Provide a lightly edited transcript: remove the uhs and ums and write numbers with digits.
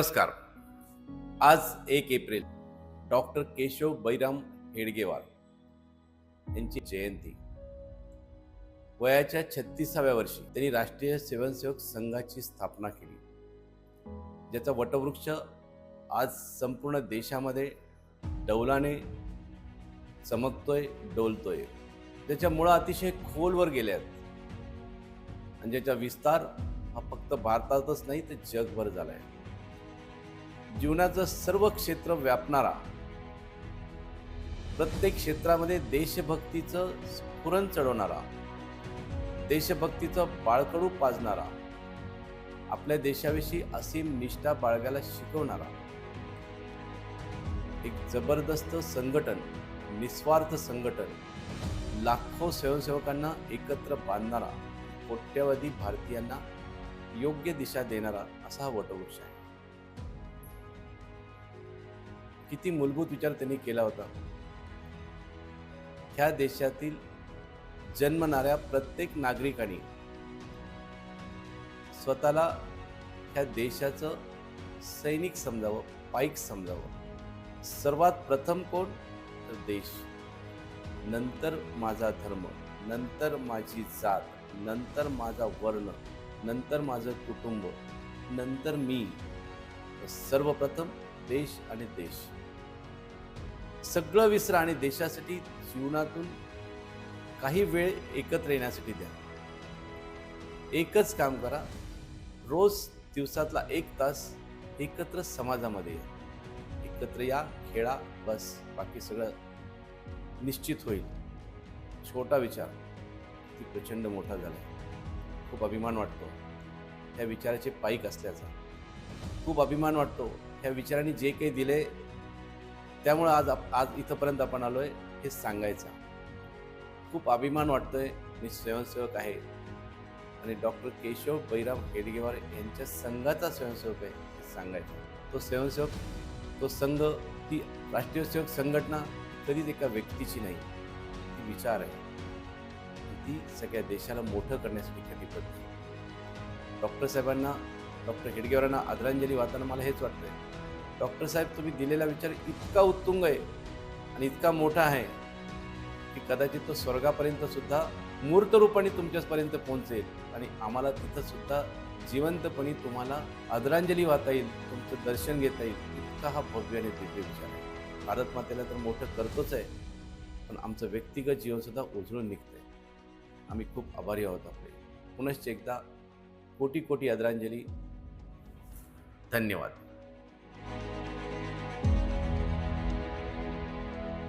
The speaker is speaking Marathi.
नमस्कार. आज 1 एप्रिल डॉक्टर केशव बैराम हेडगेवार यांची जयंती. वयाच्या 36व्या वर्षी त्यांनी राष्ट्रीय स्वयंसेवक संघाची स्थापना केली, ज्याचा वटवृक्ष आज संपूर्ण देशामध्ये डौलाने चमकतोय, डोलतोय. त्याच्या मुळं अतिशय खोलवर गेले आहेत आणि ज्याचा विस्तार हा फक्त भारतातच नाही तर जगभर झालाय. जीवनाचं सर्व क्षेत्र व्यापणारा, प्रत्येक क्षेत्रामध्ये देशभक्तीचं स्फुरण चढवणारा, देशभक्तीचं बाळकडू पाजणारा, आपल्या देशाविषयी असीम निष्ठा बाळगायला शिकवणारा एक जबरदस्त संघटन, निस्वार्थ संघटन, लाखो स्वयंसेवकांना एकत्र बांधणारा, कोट्यवधी भारतीयांना योग्य दिशा देणारा असा हा वटवृक्ष आहे. किती मूलभूत विचार त्यांनी केला होता. ह्या देशातील जन्मणाऱ्या प्रत्येक नागरिकाने स्वतःला ह्या देशाचं सैनिक समजावं, पाईक समजावं. सर्वात प्रथम कोण तर देश, नंतर माझा धर्म, नंतर माझी जात, नंतर माझा वर्ण, नंतर माझं कुटुंब, नंतर मी. सर्वप्रथम देश आणि देश. सगळं विसरा आणि देशासाठी जीवनातून काही वेळ एकत्र येण्यासाठी द्या. एकच काम करा, रोज दिवसातला 1 तास एकत्र समाजामध्ये या. एकत्र या, खेळा, बस. बाकी सगळं निश्चित होईल. छोटा विचार ती प्रचंड मोठा झाला. खूप अभिमान वाटतो ह्या विचाराचे पाईक असल्याचा. खूप अभिमान वाटतो ह्या विचारांनी जे काही दिले त्यामुळे आज इथंपर्यंत आपण आलोय हे सांगायचं. खूप अभिमान वाटतोय मी स्वयंसेवक आहे आणि डॉक्टर केशव बैराम हेडगेवार यांच्या संघाचा स्वयंसेवक आहे हे सांगायचं. तो स्वयंसेवक, तो संघ, ती राष्ट्रीय सेवक संघटना कधीच एका व्यक्तीची नाही, ती विचार आहे. ती सगळ्या देशाला मोठं करण्यासाठी कटिबद्ध आहे. डॉक्टर साहेबांना, डॉक्टर हेडगेवारांना आदरांजली वाहताना मला हेच वाटतंय, डॉक्टर साहेब तुम्ही दिलेला विचार इतका उत्तुंग आहे आणि इतका मोठा आहे की कदाचित तो स्वर्गापर्यंत सुद्धा मूर्त रूपाने तुमच्यापर्यंत पोहोचेल आणि आम्हाला तिथं सुद्धा जिवंतपणे तुम्हाला आदरांजली वाहता येईल, तुमचं दर्शन घेता येईल. इतका हा भव्य आणि दिव्य विचार आहे. भारत मातेला तर मोठं करतोच आहे, पण आमचं व्यक्तिगत जीवन सुद्धा उजळून निघतंय. आम्ही खूप आभारी आहोत आपले. पुनश्च एकदा कोटी कोटी आदरांजली. धन्यवाद.